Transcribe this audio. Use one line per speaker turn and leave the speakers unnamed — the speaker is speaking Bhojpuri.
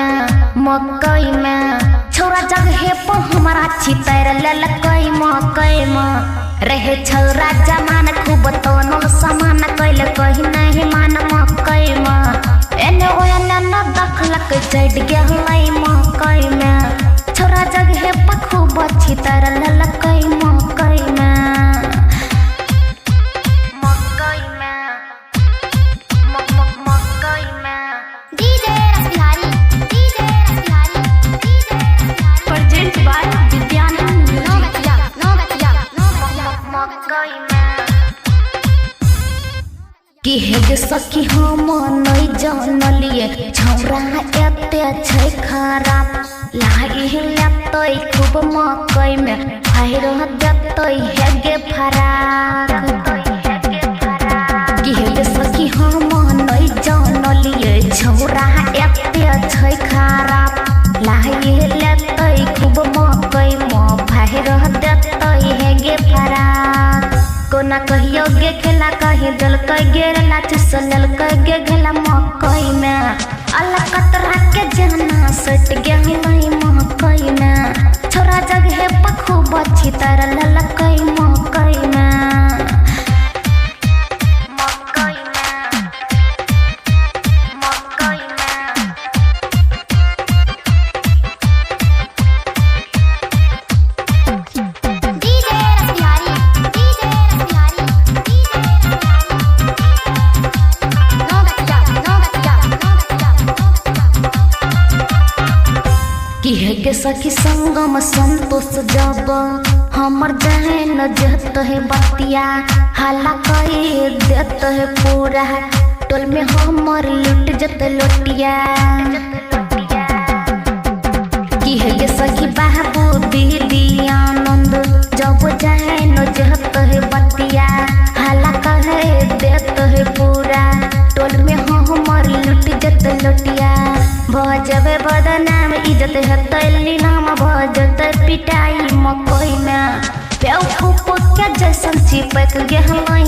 मकई में छोरा जगह पर हमारा छितर ललकई मकई में रहे छोरा जमान खूब तोनल समान कैल कहीं नहीं मान मकई में एने ओने न दखलक चढ़ गेलै मकई में छोरा जगह पर खूब छितर ललकई मकई में कि हे सखी हम नहीं जानलिए छौरा एते छै खराब लागी लेतै खूब मकई में फायर देतै हेगे फराक कि हे सखी हम नहीं जानलिए छौरा एते छै खराब लागी लेतै खूब मकई में फायर देतै हेगे फराक कोना कहियो गे खेला कहीं दलकै गेरला चुसल गे गेला मकई में अलग कतरा के जाना सट गेलै मकई में छोरा जगह पर खूब छितर ललकै मकई में के सखी संगम संतोष जब हमर जहन जत है बतिया हल्ला कही देत है पूरा टोल में हमर लुट जत लोटिया की है के सखी बाबू दीदी आनंद जब जहन जत है बतिया हल्ला कहे देत है पूरा टोल में हमर लुट जत लोटिया भजबे बदनाम इज्जत हतैली नाम भजत पिटाई मकई में प्याऊ फूक के जैसन चिपक गेलै